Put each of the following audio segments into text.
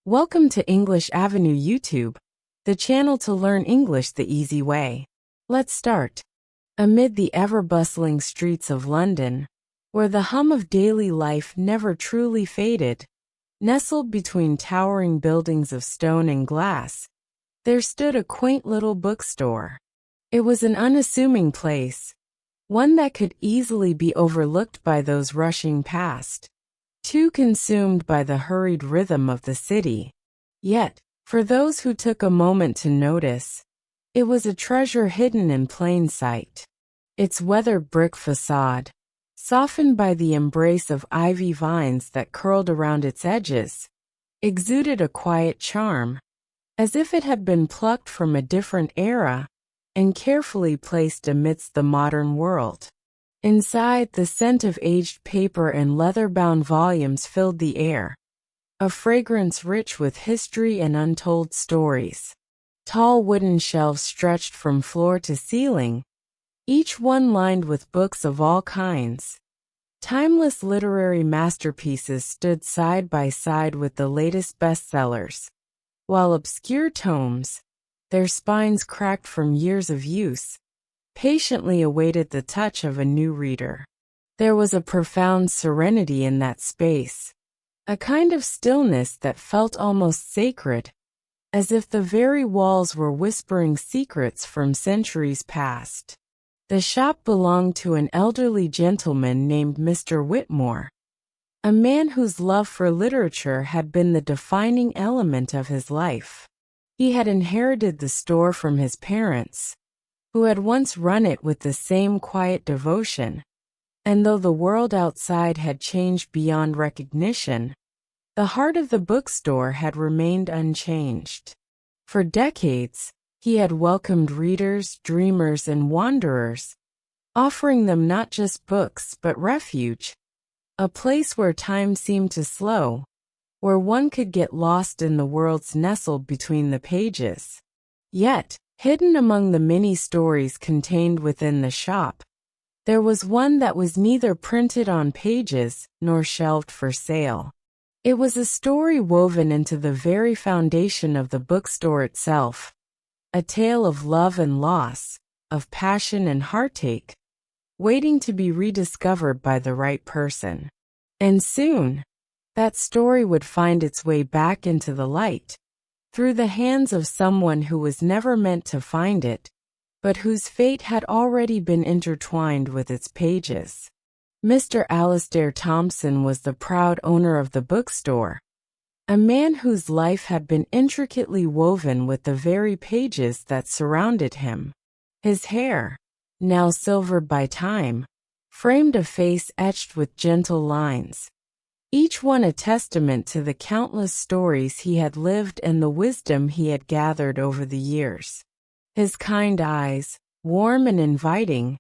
Welcome to English Avenue YouTube, the channel to learn English the easy way. Let's start. Amid the ever-bustling streets of London, where the hum of daily life never truly faded, nestled between towering buildings of stone and glass, there stood a quaint little bookstore. It was an unassuming place, one that could easily be overlooked by those rushing past, too consumed by the hurried rhythm of the city. Yet, for those who took a moment to notice, it was a treasure hidden in plain sight. Its weathered brick facade, softened by the embrace of ivy vines that curled around its edges, exuded a quiet charm, as if it had been plucked from a different era and carefully placed amidst the modern world. Inside, the scent of aged paper and leather-bound volumes filled the air, a fragrance rich with history and untold stories. Tall wooden shelves stretched from floor to ceiling, each one lined with books of all kinds. Timeless literary masterpieces stood side by side with the latest bestsellers, while obscure tomes, their spines cracked from years of use, patiently awaited the touch of a new reader. There was a profound serenity in that space, a kind of stillness that felt almost sacred, as if the very walls were whispering secrets from centuries past. The shop belonged to an elderly gentleman named Mr. Whitmore, a man whose love for literature had been the defining element of his life. He had inherited the store from his parents, who had once run it with the same quiet devotion, and though the world outside had changed beyond recognition, the heart of the bookstore had remained unchanged. For decades, he had welcomed readers, dreamers, and wanderers, offering them not just books but refuge, a place where time seemed to slow, where one could get lost in the worlds nestled between the pages. Yet, hidden among the many stories contained within the shop, there was one that was neither printed on pages nor shelved for sale. It was a story woven into the very foundation of the bookstore itself, a tale of love and loss, of passion and heartache, waiting to be rediscovered by the right person. And soon, that story would find its way back into the light, through the hands of someone who was never meant to find it, but whose fate had already been intertwined with its pages. Mr. Alastair Thompson was the proud owner of the bookstore, a man whose life had been intricately woven with the very pages that surrounded him. His hair, now silvered by time, framed a face etched with gentle lines, each one a testament to the countless stories he had lived and the wisdom he had gathered over the years. His kind eyes, warm and inviting,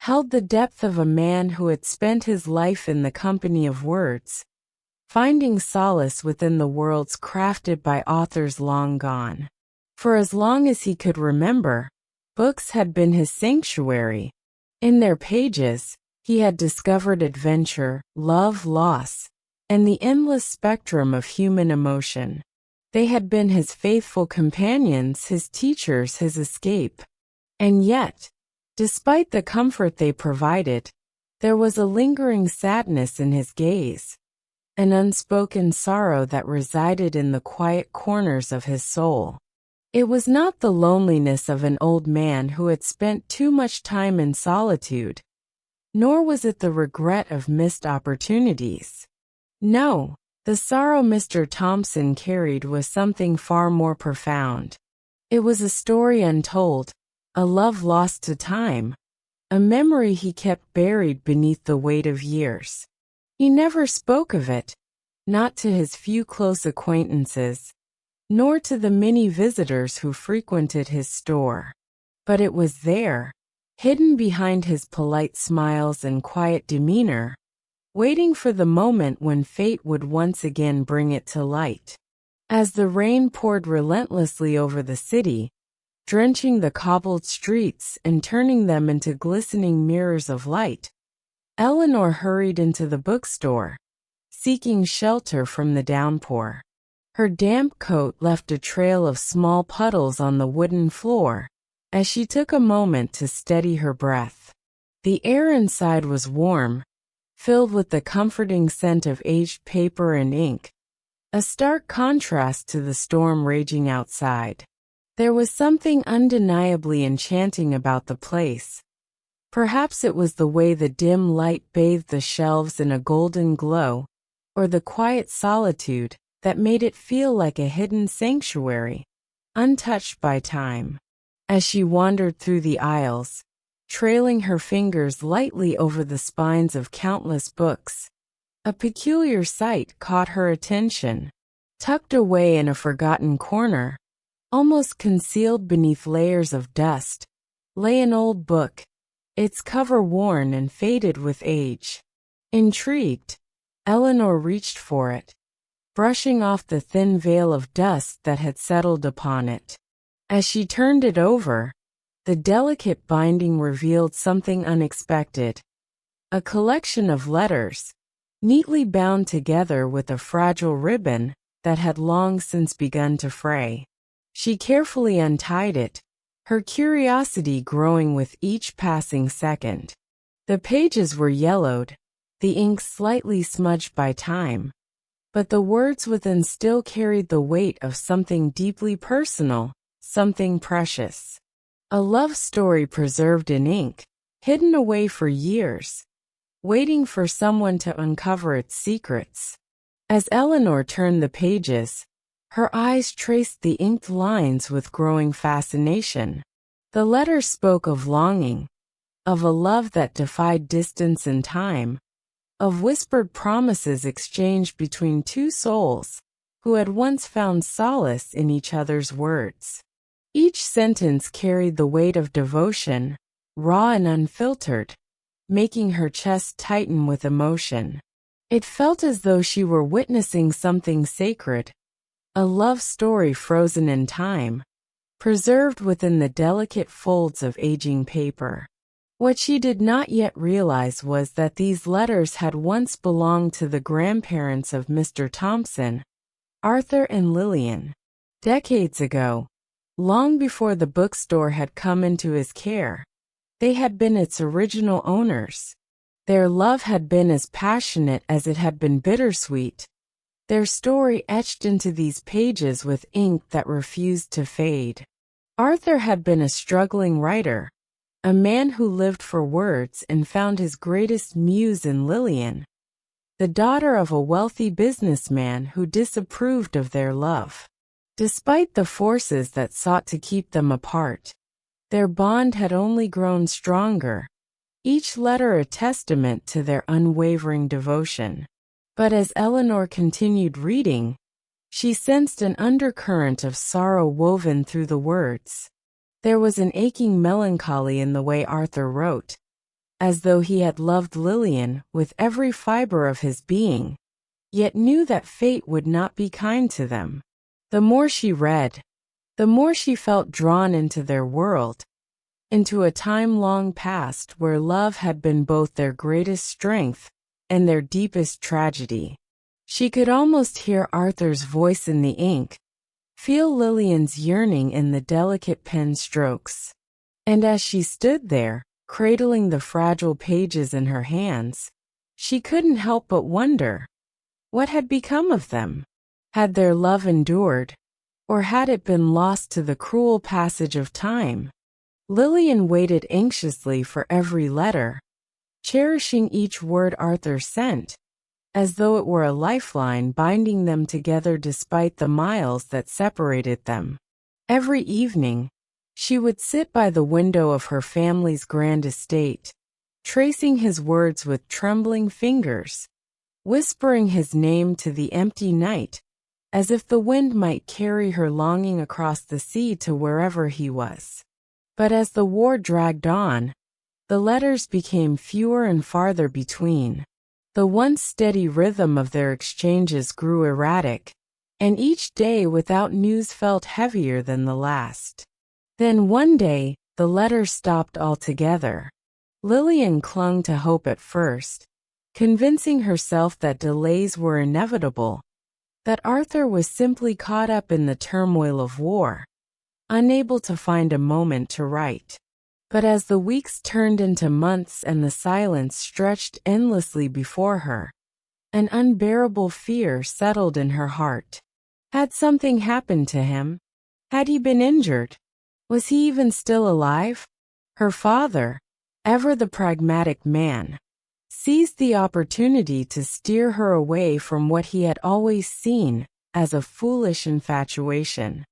held the depth of a man who had spent his life in the company of words, finding solace within the worlds crafted by authors long gone. For as long as he could remember, books had been his sanctuary. In their pages, he had discovered adventure, love, loss, and the endless spectrum of human emotion. They had been his faithful companions, his teachers, his escape. And yet, despite the comfort they provided, there was a lingering sadness in his gaze, an unspoken sorrow that resided in the quiet corners of his soul. It was not the loneliness of an old man who had spent too much time in solitude, nor was it the regret of missed opportunities. No, the sorrow Mr. Thompson carried was something far more profound. It was a story untold, a love lost to time, a memory he kept buried beneath the weight of years. He never spoke of it, not to his few close acquaintances, nor to the many visitors who frequented his store. But it was there, hidden behind his polite smiles and quiet demeanor, waiting for the moment when fate would once again bring it to light. As the rain poured relentlessly over the city, drenching the cobbled streets and turning them into glistening mirrors of light, Eleanor hurried into the bookstore, seeking shelter from the downpour. Her damp coat left a trail of small puddles on the wooden floor, as she took a moment to steady her breath. The air inside was warm, filled with the comforting scent of aged paper and ink, a stark contrast to the storm raging outside. There was something undeniably enchanting about the place. Perhaps it was the way the dim light bathed the shelves in a golden glow, or the quiet solitude that made it feel like a hidden sanctuary, untouched by time. As she wandered through the aisles, trailing her fingers lightly over the spines of countless books, a peculiar sight caught her attention. Tucked away in a forgotten corner, almost concealed beneath layers of dust, lay an old book, its cover worn and faded with age. Intrigued, Eleanor reached for it, brushing off the thin veil of dust that had settled upon it. As she turned it over, the delicate binding revealed something unexpected. A collection of letters, neatly bound together with a fragile ribbon that had long since begun to fray. She carefully untied it, her curiosity growing with each passing second. The pages were yellowed, the ink slightly smudged by time, but the words within still carried the weight of something deeply personal, something precious. A love story preserved in ink, hidden away for years, waiting for someone to uncover its secrets. As Eleanor turned the pages, her eyes traced the inked lines with growing fascination. The letters spoke of longing, of a love that defied distance and time, of whispered promises exchanged between two souls who had once found solace in each other's words. Each sentence carried the weight of devotion, raw and unfiltered, making her chest tighten with emotion. It felt as though she were witnessing something sacred, a love story frozen in time, preserved within the delicate folds of aging paper. What she did not yet realize was that these letters had once belonged to the grandparents of Mr. Thompson, Arthur and Lillian. Decades ago, long before the bookstore had come into his care, they had been its original owners. Their love had been as passionate as it had been bittersweet, their story etched into these pages with ink that refused to fade. Arthur had been a struggling writer, a man who lived for words and found his greatest muse in Lillian, the daughter of a wealthy businessman who disapproved of their love. Despite the forces that sought to keep them apart, their bond had only grown stronger, each letter a testament to their unwavering devotion. But as Eleanor continued reading, she sensed an undercurrent of sorrow woven through the words. There was an aching melancholy in the way Arthur wrote, as though he had loved Lillian with every fiber of his being, yet knew that fate would not be kind to them. The more she read, the more she felt drawn into their world, into a time long past where love had been both their greatest strength and their deepest tragedy. She could almost hear Arthur's voice in the ink, feel Lillian's yearning in the delicate pen strokes. And as she stood there, cradling the fragile pages in her hands, she couldn't help but wonder, what had become of them? Had their love endured, or had it been lost to the cruel passage of time? Lillian waited anxiously for every letter, cherishing each word Arthur sent, as though it were a lifeline binding them together despite the miles that separated them. Every evening, she would sit by the window of her family's grand estate, tracing his words with trembling fingers, whispering his name to the empty night, as if the wind might carry her longing across the sea to wherever he was. But as the war dragged on, the letters became fewer and farther between. The once steady rhythm of their exchanges grew erratic, and each day without news felt heavier than the last. Then one day, the letters stopped altogether. Lillian clung to hope at first, convincing herself that delays were inevitable, that Arthur was simply caught up in the turmoil of war, unable to find a moment to write. But as the weeks turned into months and the silence stretched endlessly before her, an unbearable fear settled in her heart. Had something happened to him? Had he been injured? Was he even still alive? Her father, ever the pragmatic man, seized the opportunity to steer her away from what he had always seen as a foolish infatuation.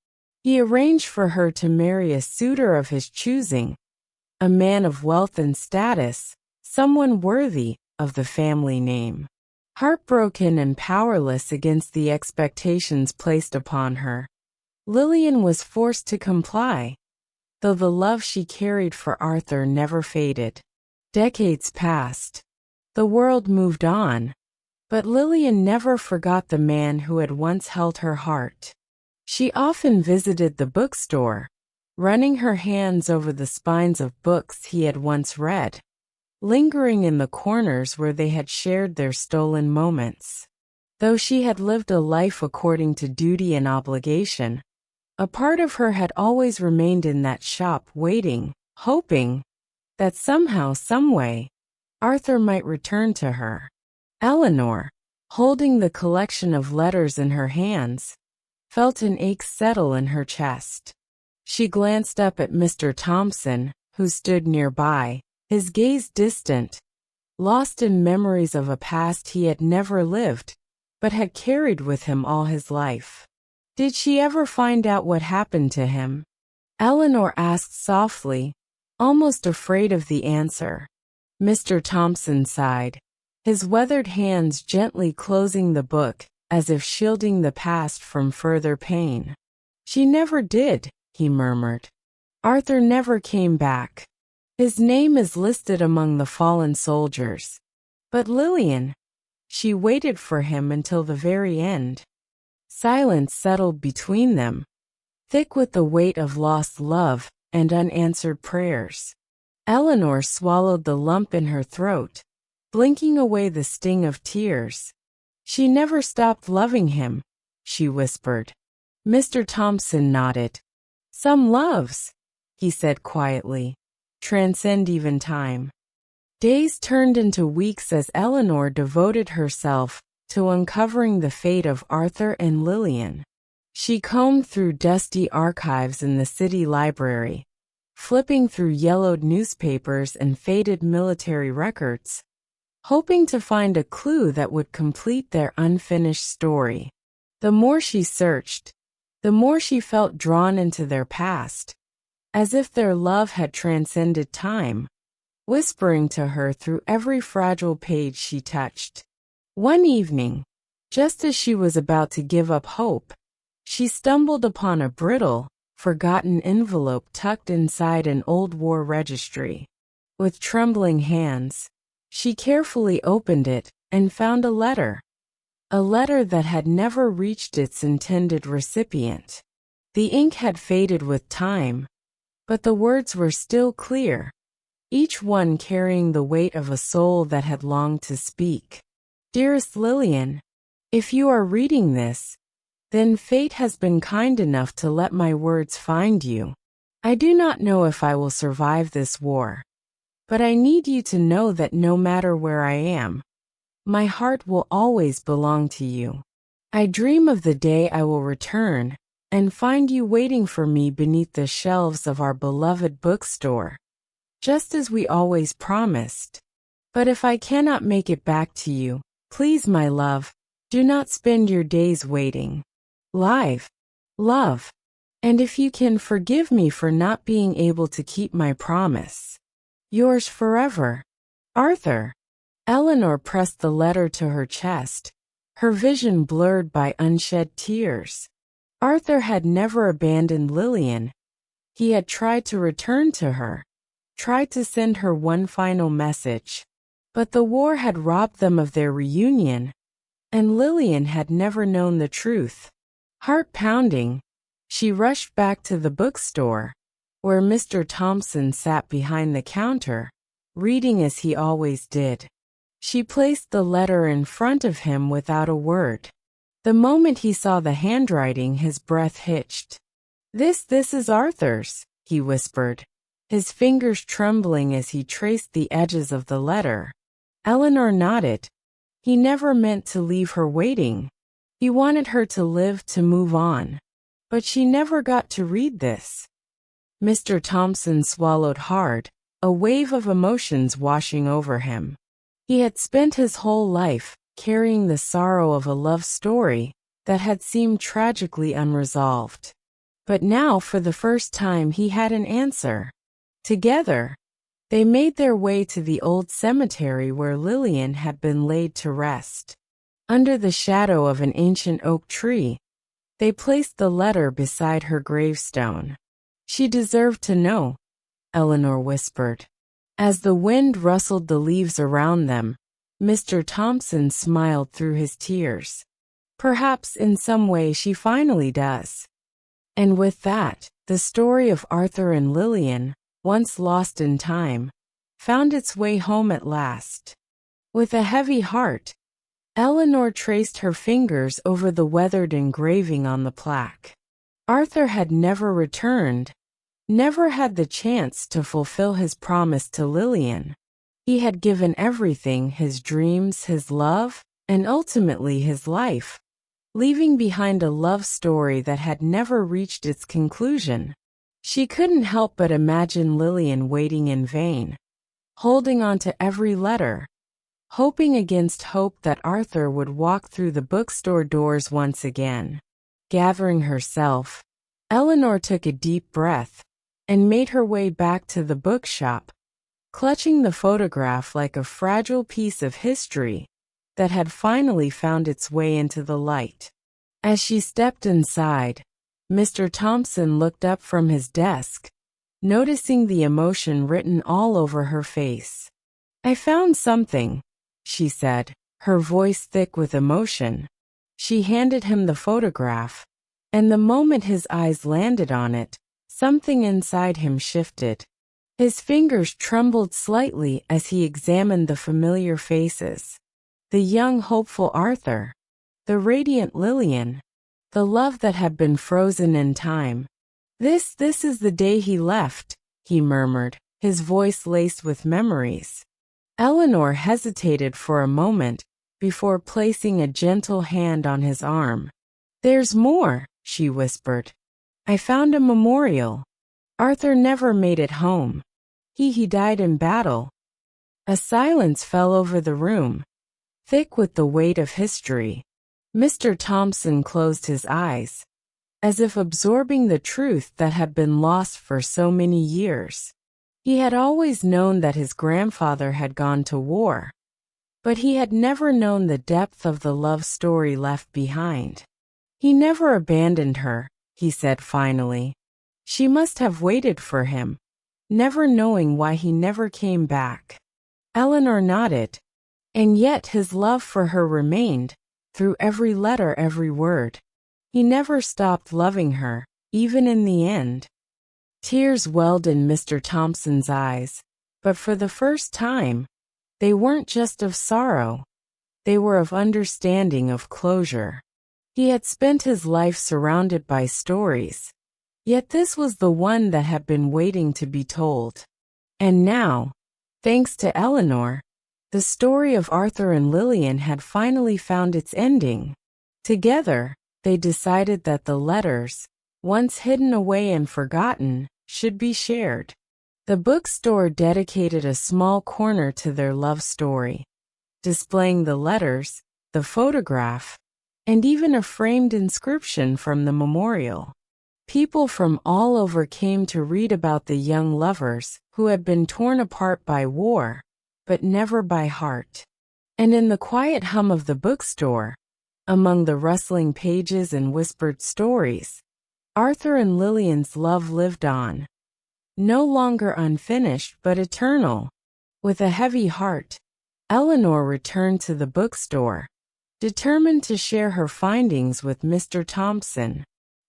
He arranged for her to marry a suitor of his choosing, a man of wealth and status, someone worthy of the family name. Heartbroken and powerless against the expectations placed upon her, Lillian was forced to comply, though the love she carried for Arthur never faded. Decades passed. The world moved on, but Lillian never forgot the man who had once held her heart. She often visited the bookstore, running her hands over the spines of books he had once read, lingering in the corners where they had shared their stolen moments. Though she had lived a life according to duty and obligation, a part of her had always remained in that shop waiting, hoping that somehow, someway, Arthur might return to her. Eleanor, holding the collection of letters in her hands, felt an ache settle in her chest. She glanced up at Mr. Thompson, who stood nearby, his gaze distant, lost in memories of a past he had never lived, but had carried with him all his life. Did she ever find out what happened to him? Eleanor asked softly, almost afraid of the answer. Mr. Thompson sighed, his weathered hands gently closing the book, as if shielding the past from further pain. She never did, he murmured. Arthur never came back. His name is listed among the fallen soldiers. But Lillian, she waited for him until the very end. Silence settled between them, thick with the weight of lost love and unanswered prayers. Eleanor swallowed the lump in her throat, blinking away the sting of tears. She never stopped loving him, she whispered. Mr. Thompson nodded. Some loves, he said quietly, transcend even time. Days turned into weeks as Eleanor devoted herself to uncovering the fate of Arthur and Lillian. She combed through dusty archives in the city library, flipping through yellowed newspapers and faded military records, hoping to find a clue that would complete their unfinished story. The more she searched, the more she felt drawn into their past, as if their love had transcended time, whispering to her through every fragile page she touched. One evening, just as she was about to give up hope, she stumbled upon a brittle, forgotten envelope tucked inside an old war registry. With trembling hands, she carefully opened it and found a letter that had never reached its intended recipient. The ink had faded with time, but the words were still clear, each one carrying the weight of a soul that had longed to speak. Dearest Lillian, if you are reading this, then fate has been kind enough to let my words find you. I do not know if I will survive this war, but I need you to know that no matter where I am, my heart will always belong to you. I dream of the day I will return and find you waiting for me beneath the shelves of our beloved bookstore, just as we always promised. But if I cannot make it back to you, please, my love, do not spend your days waiting. Live, love, and if you can forgive me for not being able to keep my promise. Yours forever, Arthur. Eleanor pressed the letter to her chest, her vision blurred by unshed tears. Arthur had never abandoned Lillian. He had tried to return to her, tried to send her one final message. But the war had robbed them of their reunion, and Lillian had never known the truth. Heart pounding, she rushed back to the bookstore, where Mr. Thompson sat behind the counter, reading as he always did. She placed the letter in front of him without a word. The moment he saw the handwriting, his breath hitched. This is Arthur's," he whispered, his fingers trembling as he traced the edges of the letter. Eleanor nodded. He never meant to leave her waiting. He wanted her to live, to move on. But she never got to read this. Mr. Thompson swallowed hard, a wave of emotions washing over him. He had spent his whole life carrying the sorrow of a love story that had seemed tragically unresolved. But now, for the first time, he had an answer. Together, they made their way to the old cemetery where Lillian had been laid to rest. Under the shadow of an ancient oak tree, they placed the letter beside her gravestone. "She deserved to know," Eleanor whispered. As the wind rustled the leaves around them, Mr. Thompson smiled through his tears. "Perhaps in some way she finally does." And with that, the story of Arthur and Lillian, once lost in time, found its way home at last. With a heavy heart, Eleanor traced her fingers over the weathered engraving on the plaque. Arthur had never returned, never had the chance to fulfill his promise to Lillian. He had given everything, his dreams, his love, and ultimately his life, leaving behind a love story that had never reached its conclusion. She couldn't help but imagine Lillian waiting in vain, holding on to every letter, hoping against hope that Arthur would walk through the bookstore doors once again. Gathering herself, Eleanor took a deep breath and made her way back to the bookshop, clutching the photograph like a fragile piece of history that had finally found its way into the light. As she stepped inside, Mr. Thompson looked up from his desk, noticing the emotion written all over her face. "I found something," she said, her voice thick with emotion. She handed him the photograph, and the moment his eyes landed on it, something inside him shifted. His fingers trembled slightly as he examined the familiar faces. The young, hopeful Arthur, the radiant Lillian, the love that had been frozen in time. This is the day he left," he murmured, his voice laced with memories. Eleanor hesitated for a moment before placing a gentle hand on his arm. "There's more," she whispered. "I found a memorial. Arthur never made it home. He died in battle." A silence fell over the room, thick with the weight of history. Mr. Thompson closed his eyes, as if absorbing the truth that had been lost for so many years. He had always known that his grandfather had gone to war, but he had never known the depth of the love story left behind. "He never abandoned her," he said finally. "She must have waited for him, never knowing why he never came back." Eleanor nodded. And yet his love for her remained, through every letter, every word. He never stopped loving her, even in the end. Tears welled in Mr. Thompson's eyes, but for the first time, they weren't just of sorrow. They were of understanding, of closure. He had spent his life surrounded by stories, yet this was the one that had been waiting to be told. And now, thanks to Eleanor, the story of Arthur and Lillian had finally found its ending. Together, they decided that the letters, once hidden away and forgotten, should be shared. The bookstore dedicated a small corner to their love story, displaying the letters, the photograph, and even a framed inscription from the memorial. People from all over came to read about the young lovers who had been torn apart by war, but never by heart. And in the quiet hum of the bookstore, among the rustling pages and whispered stories, Arthur and Lillian's love lived on. No longer unfinished but eternal. With a heavy heart, Eleanor returned to the bookstore, determined to share her findings with Mr. Thompson.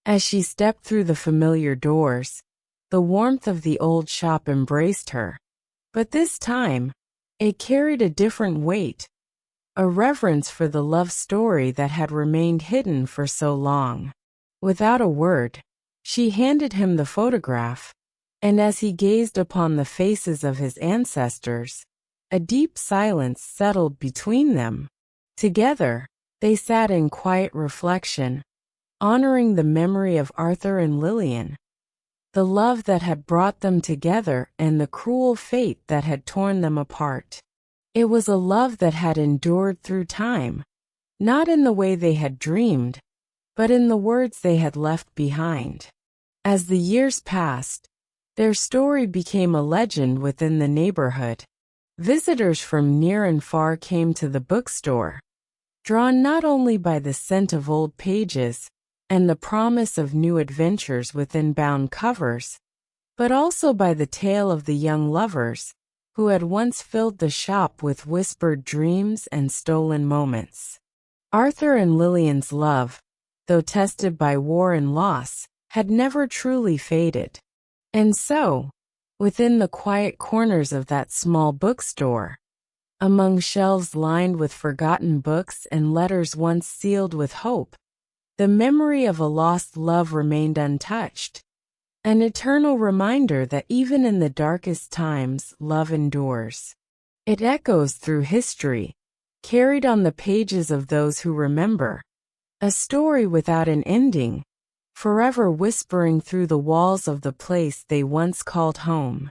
As she stepped through the familiar doors, the warmth of the old shop embraced her. But this time, it carried a different weight. a reverence for the love story that had remained hidden for so long. Without a word, she handed him the photograph, and as he gazed upon the faces of his ancestors, a deep silence settled between them. Together, they sat in quiet reflection, honoring the memory of Arthur and Lillian, the love that had brought them together and the cruel fate that had torn them apart. It was a love that had endured through time, not in the way they had dreamed, but in the words they had left behind. As the years passed, their story became a legend within the neighborhood. Visitors from near and far came to the bookstore, drawn not only by the scent of old pages and the promise of new adventures within bound covers, but also by the tale of the young lovers who had once filled the shop with whispered dreams and stolen moments. Arthur and Lillian's love, though tested by war and loss, had never truly faded. And so, within the quiet corners of that small bookstore, among shelves lined with forgotten books and letters once sealed with hope, the memory of a lost love remained untouched, an eternal reminder that even in the darkest times, love endures. It echoes through history, carried on the pages of those who remember, a story without an ending, forever whispering through the walls of the place they once called home.